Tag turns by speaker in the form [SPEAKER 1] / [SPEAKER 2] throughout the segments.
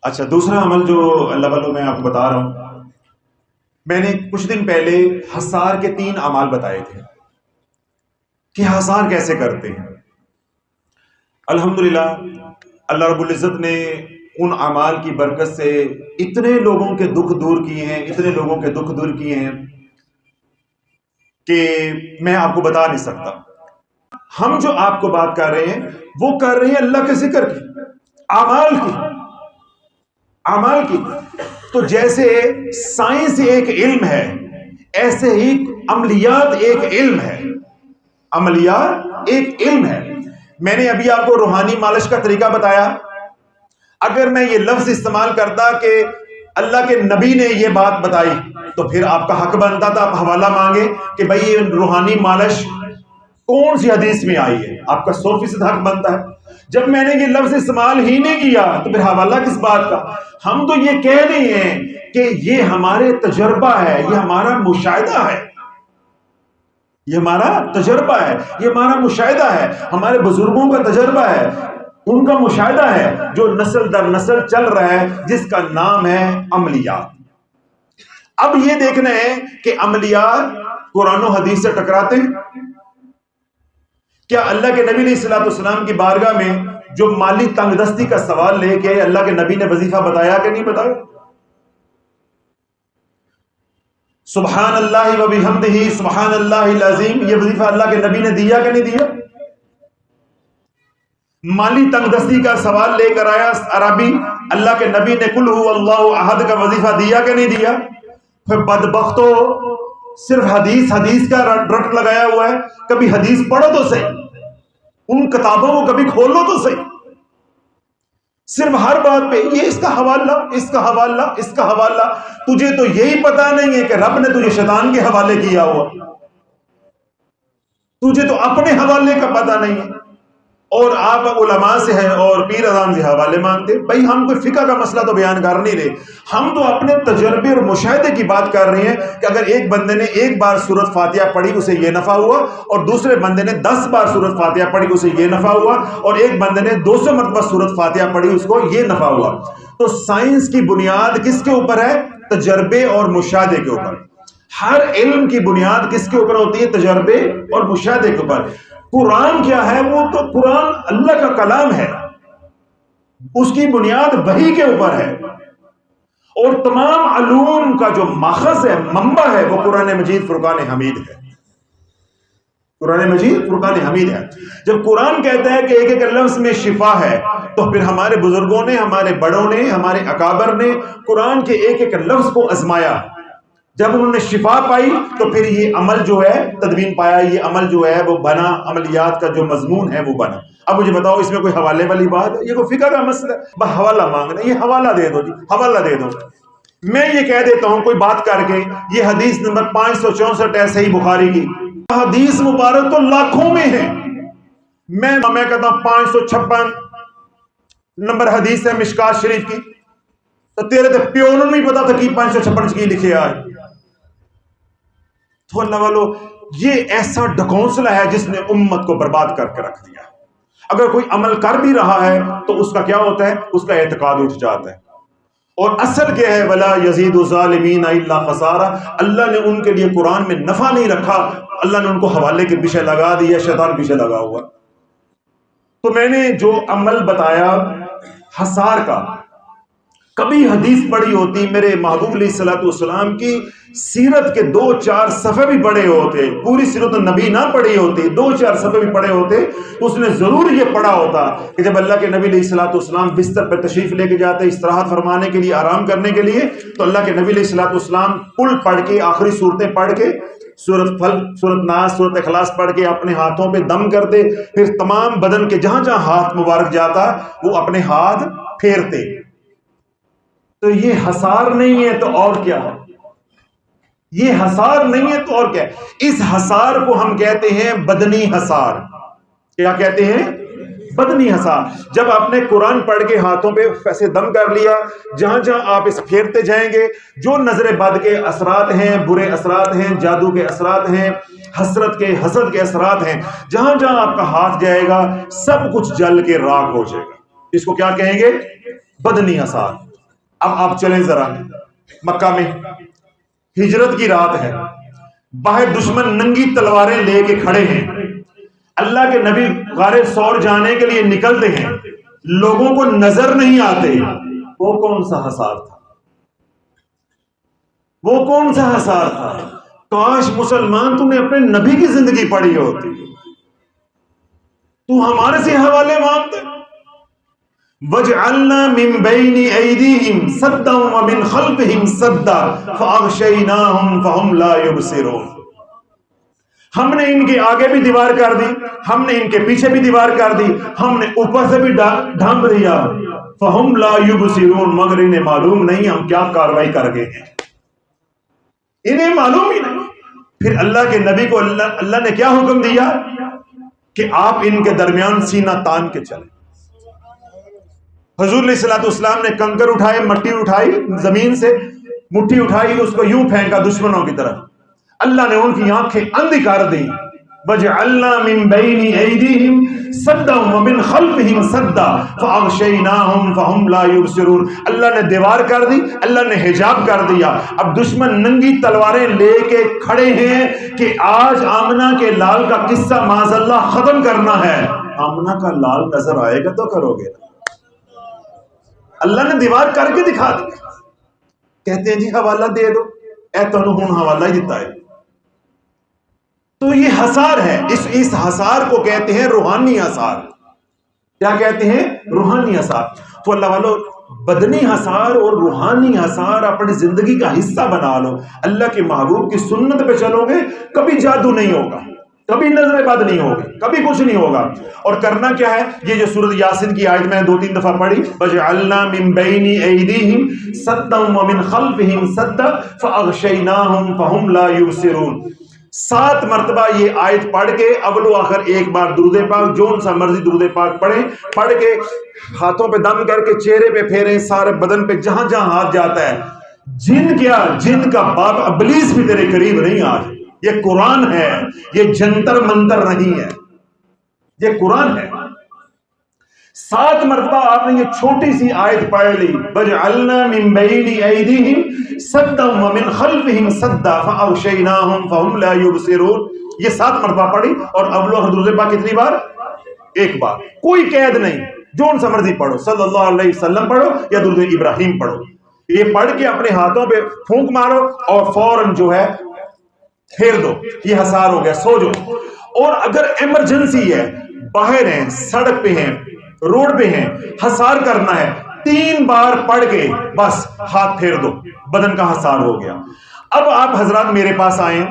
[SPEAKER 1] اچھا، دوسرا عمل جو اللہ والوں میں آپ کو بتا رہا ہوں، میں نے کچھ دن پہلے حصار کے 3 اعمال بتائے تھے کہ حصار کیسے کرتے ہیں۔ الحمدللہ اللہ رب العزت نے ان اعمال کی برکت سے اتنے لوگوں کے دکھ دور کیے ہیں، اتنے لوگوں کے دکھ دور کیے ہیں کہ میں آپ کو بتا نہیں سکتا۔ ہم جو آپ کو بات کر رہے ہیں وہ کر رہے ہیں اللہ کے ذکر کی، اعمال کی۔ تو جیسے سائنس ایک علم ہے، ایسے ہی عملیات ایک علم ہے، عملیات ایک علم ہے۔ میں نے ابھی آپ کو روحانی مالش کا طریقہ بتایا۔ اگر میں یہ لفظ استعمال کرتا کہ اللہ کے نبی نے یہ بات بتائی تو پھر آپ کا حق بنتا تھا آپ حوالہ مانگے کہ بھئی یہ روحانی مالش کون سی حدیث میں آئی ہے، آپ کا 100% حق بنتا ہے۔ جب میں نے یہ لفظ استعمال ہی نہیں کیا تو پھر حوالہ کس بات کا؟ ہم تو یہ کہہ رہے ہیں کہ یہ ہمارے تجربہ ہے، یہ ہمارا مشاہدہ ہے، یہ ہمارا تجربہ ہے، یہ ہمارا مشاہدہ ہے، ہمارے بزرگوں کا تجربہ ہے، ان کا مشاہدہ ہے جو نسل در نسل چل رہا ہے، جس کا نام ہے عملیات۔ اب یہ دیکھنا ہے کہ عملیات قرآن و حدیث سے ٹکراتے ہیں۔ کیا اللہ کے نبی علیہ الصلوۃ والسلام کی بارگاہ میں جو مالی تنگ دستی کا سوال لے کے اللہ کے نبی نے وظیفہ بتایا کہ نہیں بتایا؟ سبحان اللہ و بحمدہ سبحان اللہ العظیم، یہ وظیفہ اللہ کے نبی نے دیا کہ نہیں دیا؟ مالی تنگ دستی کا سوال لے کر آیا عربی، اللہ کے نبی نے قل هو اللہ احد کا وظیفہ دیا کہ نہیں دیا؟ پھر بدبختو صرف حدیث کا رٹ لگایا ہوا ہے۔ کبھی حدیث پڑھو تو صحیح، ان کتابوں کو کبھی کھولو تو صحیح، صرف ہر بات پہ یہ اس کا حوالہ، اس کا حوالہ، اس کا حوالہ۔ تجھے تو یہی پتا نہیں ہے کہ رب نے تجھے شیطان کے حوالے کیا ہوا، تجھے تو اپنے حوالے کا پتا نہیں ہے، اور آپ علماء سے ہیں اور پیر اعظم سے حوالے مانگتے۔ بھائی ہم کوئی فقہ کا مسئلہ تو بیان کر نہیں رہے، ہم تو اپنے تجربے اور مشاہدے کی بات کر رہے ہیں کہ اگر ایک بندے نے ایک بار سورۃ فاتحہ پڑھی اسے یہ نفع ہوا، اور دوسرے بندے نے 10 بار سورۃ فاتحہ پڑھی اسے یہ نفع ہوا، اور ایک بندے نے 200 مرتبہ سورۃ فاتحہ پڑھی اس کو یہ نفع ہوا۔ تو سائنس کی بنیاد کس کے اوپر ہے؟ تجربے اور مشاہدے کے اوپر۔ ہر علم کی بنیاد کس کے اوپر ہوتی ہے؟ تجربے اور مشاہدے کے اوپر۔ قرآن کیا ہے؟ وہ تو قرآن اللہ کا کلام ہے، اس کی بنیاد وحی کے اوپر ہے، اور تمام علوم کا جو ماخذ ہے، منبع ہے، وہ قرآن مجید فرقان حمید ہے۔ قرآن مجید فرقان حمید ہے۔ جب قرآن کہتا ہے کہ ایک ایک لفظ میں شفا ہے، تو پھر ہمارے بزرگوں نے، ہمارے بڑوں نے، ہمارے اکابر نے قرآن کے ایک ایک لفظ کو آزمایا۔ جب انہوں نے شفا پائی تو پھر یہ عمل جو ہے تدوین پایا، یہ عمل جو ہے وہ بنا، عملیات کا جو مضمون ہے وہ بنا۔ اب مجھے بتاؤ اس میں کوئی حوالے والی بات ہے؟ یہ کوئی فقہ کا مسئلہ ہے؟ بس حوالہ مانگنا، یہ حوالہ دے دو جی، حوالہ دے دو۔ میں یہ کہہ دیتا ہوں کوئی بات کر کے، یہ حدیث نمبر 564 ہے صحیح بخاری کی، حدیث مبارک تو لاکھوں میں ہے، میں کہتا ہوں 556 نمبر حدیث ہے مشکات شریف کی، تو تیرے تے پیو نوں نہیں پتا تھا کہ 556 کی لکھے آئے۔ تو اللہ والو یہ ایسا ڈکونسلا ہے جس نے امت کو برباد کر کے رکھ دیا۔ اگر کوئی عمل کر بھی رہا ہے تو اس کا کیا ہوتا ہے؟ اس کا اعتقاد اٹھ جاتا ہے، اور اصل کیا ہے؟ ولا یزید الظالمین الا خسارہ۔ اللہ نے ان کے لیے قرآن میں نفع نہیں رکھا، اللہ نے ان کو حوالے کے پیچھے لگا دیا، شیطان پیچھے لگا ہوا۔ تو میں نے جو عمل بتایا حصار کا، کبھی حدیث پڑھی ہوتی میرے محبوب علیہ الصلوۃ والسلام کی سیرت کے 2-4 صفحے بھی پڑھے ہوتے، پوری سیرت النبی نہ پڑھی ہوتی، 2-4 صفحے بھی پڑھے ہوتے، تو اس نے ضرور یہ پڑھا ہوتا کہ جب اللہ کے نبی علیہ الصلوۃ والسلام بستر پر تشریف لے کے جاتے استراحت فرمانے کے لیے، آرام کرنے کے لیے، تو اللہ کے نبی علیہ الصلوۃ والسلام کل پڑھ کے، آخری صورتیں پڑھ کے، سورۃ فلق، سورۃ ناس، سورۃ اخلاص پڑھ کے اپنے ہاتھوں پہ دم کرتے، پھر تمام بدن کے جہاں جہاں ہاتھ مبارک جاتا وہ اپنے ہاتھ پھیرتے۔ تو یہ حصار نہیں ہے تو اور کیا ہے؟ یہ حصار نہیں ہے تو اور کیا ہے؟ اس حصار کو ہم کہتے ہیں بدنی حصار۔ کیا کہتے ہیں؟ بدنی حصار۔ جب آپ نے قرآن پڑھ کے ہاتھوں پہ ایسے دم کر لیا، جہاں جہاں آپ اس پھیرتے جائیں گے، جو نظر بد کے اثرات ہیں، برے اثرات ہیں، جادو کے اثرات ہیں، حسرت کے، حسد کے اثرات ہیں، جہاں جہاں آپ کا ہاتھ جائے گا سب کچھ جل کے راکھ ہو جائے گا۔ اس کو کیا کہیں گے؟ بدنی حصار۔ اب آپ چلیں ذرا مکہ میں، ہجرت کی رات ہے، باہر دشمن ننگی تلواریں لے کے کھڑے ہیں، اللہ کے نبی غار ثور جانے کے لیے نکلتے ہیں، لوگوں کو نظر نہیں آتے۔ وہ کون سا حصار تھا؟ وہ کون سا حصار تھا؟ کاش مسلمان تم نے اپنے نبی کی زندگی پڑھی ہوتی، تو ہمارے سے حوالے مانگتے۔ وَجْعَلْنَا مِن بَيْنِ أَيْدِيهِمْ سَدًّا وَمِنْ خَلْفِهِمْ سَدًّا فَأَغْشَيْنَاهُمْ فَهُمْ لَا يُبْصِرُونَ۔ ہم نے ان کے آگے بھی دیوار کر دی، ہم نے ان کے پیچھے بھی دیوار کر دی، ہم نے اوپر سے بھی ڈھانپ دیا۔ فَهُمْ لَا يُبْصِرُونَ، مگر انہیں معلوم نہیں ہم کیا کاروائی کر گئے ہیں، انہیں معلوم ہی نہیں۔ پھر اللہ کے نبی کو اللہ نے کیا حکم دیا کہ آپ ان کے درمیان سینہ تان کے چلیں۔ حضور علیہ السلام نے کنکر اٹھائے، مٹی اٹھائی، زمین سے مٹھی اٹھائی، اس کو یوں پھینکا دشمنوں کی طرف، اللہ نے ان کی آنکھیں اندھی کر دی۔ وَجْعَلْنَا مِن بَيْنِ أَيْدِيهِمْ سَدًّا وَمِنْ خَلْفِهِمْ سَدًّا فَأَغْشَيْنَاهُمْ فَهُمْ لَا يُبْصِرُونَ۔ اللہ نے دیوار کر دی، اللہ نے حجاب کر دیا۔ اب دشمن ننگی تلواریں لے کے کھڑے ہیں کہ آج آمنہ کے لال کا قصہ معاذ اللہ ختم کرنا ہے۔ آمنہ کا لال نظر آئے گا تو کرو گے، اللہ نے دیوار کر کے دکھا دی۔ کہتے ہیں جی حوالہ دے دو، اے تو ہوں حوالہ ہی دیتا ہے۔ تو یہ حصار ہے، اس حصار کو کہتے ہیں روحانی حصار۔ کیا کہتے ہیں؟ روحانی حصار۔ تو اللہ والو بدنی حصار اور روحانی حصار اپنی زندگی کا حصہ بنا لو۔ اللہ کے محبوب کی سنت پہ چلو گے، کبھی جادو نہیں ہوگا، کبھی نظر بد نہیں ہوگی، کبھی کچھ نہیں ہوگا۔ اور کرنا کیا ہے؟ یہ جو سورۃ یاسین کی آیت میں نے 2-3 دفعہ پڑھی، وَجْعَلْنَا مِن بَيْنِ أَيْدِيهِمْ سَدًّا وَمِنْ خَلْفِهِمْ سَدًّا فَأَغْشَيْنَاهُمْ فَهُمْ لَا يُبْصِرُونَ۔ 7 مرتبہ یہ آیت پڑھ کے اول و آخر ایک بار درود پاک، جو سا مرضی درود پاک پڑھیں، پڑھ کے ہاتھوں پہ دم کر کے چہرے پہ پھیریں، سارے بدن پہ جہاں جہاں ہاتھ جاتا ہے۔ جن کیا، جن کا باپ ابلیس بھی تیرے قریب نہیں آج۔ یہ قرآن ہے، یہ جنتر منتر نہیں ہے، یہ قرآن ہے۔ 7 مرتبہ آپ نے یہ چھوٹی سی آیت پڑھ لی، وَجْعَلْنَا مِن بَيْنِ أَيْدِيهِمْ سَدًّا وَمِنْ خَلْفِهِمْ سَدًّا فَأَغْشَيْنَاهُمْ فَهُمْ لَا يُبْصِرُونَ۔ یہ 7 مرتبہ پڑھی، اور اول و درود پاک کتنی بار؟ ایک بار۔ کوئی قید نہیں، جو ان سے مرضی پڑھو، صلی اللہ علیہ وسلم پڑھو یا درود ابراہیم پڑھو۔ یہ پڑھ کے اپنے ہاتھوں پہ پھونک مارو اور فوراً جو ہے پھیر دو، یہ حصار ہو گیا، سو جاؤ۔ اور اگر ایمرجنسی ہے، باہر ہیں، سڑک پہ ہیں، روڈ پہ ہیں، حصار کرنا ہے، 3 بار پڑھ کے بس ہاتھ پھیر دو، بدن کا حصار ہو گیا۔ اب آپ حضرات میرے پاس آئیں،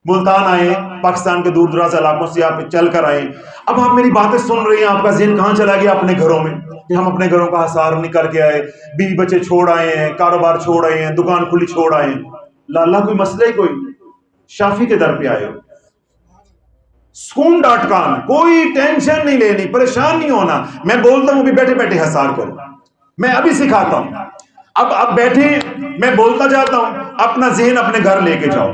[SPEAKER 1] ملتان آئیں، پاکستان کے دور دراز علاقوں سے آپ چل کر آئیں۔ اب آپ میری باتیں سن رہی ہیں، آپ کا ذہن کہاں چلا گیا؟ اپنے گھروں میں، کہ ہم اپنے گھروں کا حصار نہیں کر کے آئے، بیوی بچے چھوڑ آئے ہیں، کاروبار چھوڑ آئے ہیں، دکان کھلی چھوڑ آئے ہیں۔ اللہ کوئی مسئلہ ہی کوئی، شافی کے در پہ آئے ہو، سکون.com، کوئی ٹینشن نہیں لینی، پریشان نہیں ہونا۔ میں بولتا ہوں ابھی بیٹھے بیٹھے حصار کرو، میں ابھی سکھاتا ہوں۔ اب بیٹھے میں بولتا جاتا ہوں، اپنا ذہن اپنے گھر لے کے جاؤ،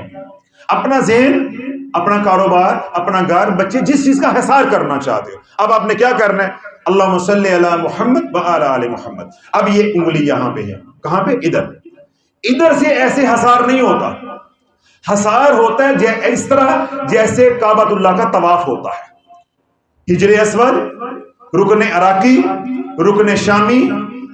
[SPEAKER 1] اپنا ذہن، اپنا کاروبار، اپنا گھر، بچے، جس چیز کا حصار کرنا چاہتے ہو۔ اب آپ نے کیا کرنا ہے؟ اللہم صلی علی محمد وعلی آل محمد۔ اب یہ انگلی یہاں پہ ہے، کہاں پہ؟ ادھر سے ایسے حصار نہیں ہوتا۔ حصار ہوتا ہے اس طرح جیسے کعبۃ اللہ کا طواف ہوتا ہے، حجر اسود، رکن عراقی، رکن شامی،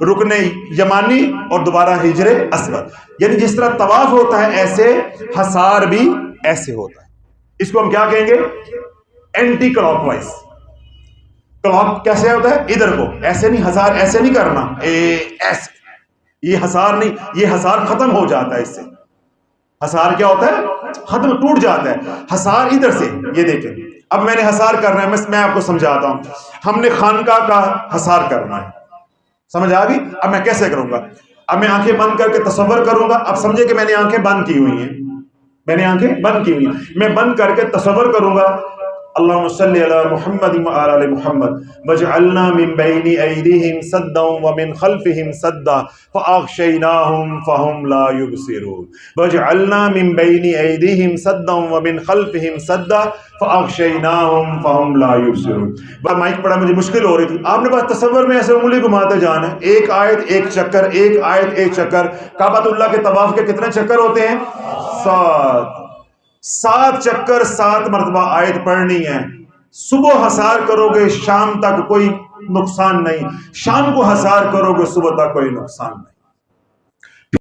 [SPEAKER 1] رکن یمانی، اور دوبارہ حجر اسود، یعنی جس طرح طواف ہوتا ہے ایسے حصار بھی ایسے ہوتا ہے۔ اس کو ہم کیا کہیں گے؟ Anti clock wise. کلاک کیسے ہوتا ہے؟ ادھر کو ایسے نہیں، حصار ایسے نہیں کرنا، ایسے، یہ حصار نہیں، یہ حصار ختم ہو جاتا ہے، اس سے حصار کیا ہوتا ہے؟ ختم، ٹوٹ جاتا ہے۔ حصار ادھر سے، یہ دیکھیں، اب میں نے حصار کرنا ہے، میں آپ کو سمجھاتا ہوں۔ ہم نے خانقاہ کا حصار کرنا ہے، سمجھ آ گئی؟ اب میں کیسے کروں گا؟ اب میں آنکھیں بند کر کے تصور کروں گا۔ اب سمجھے کہ میں نے آنکھیں بند کی ہوئی ہیں، میں نے آنکھیں بند کی ہوئی ہیں، میں بند کر کے تصور کروں گا اللهم صل على محمد وعلى آل محمد واجعلنا من بين أيديهم سدا ومن خلفهم سدا فأغشيناهم فهم لا يبصرون واجعلنا من بين أيديهم سدا ومن خلفهم سدا فأغشيناهم فهم لا يبصرون. مائک پڑھا مجھے مشکل ہو رہی تھی. آپ نے بس تصور میں ایسے انگلی گھماتے جانا ہے. ایک آیت ایک چکر، ایک آیت ایک چکر. کعبۃ اللہ کے طواف کے کتنے چکر ہوتے ہیں؟ 7 چکر 7 مرتبہ آیت پڑھنی ہے. صبح حصار کرو گے شام تک کوئی نقصان نہیں، شام کو حصار کرو گے صبح تک کوئی نقصان نہیں.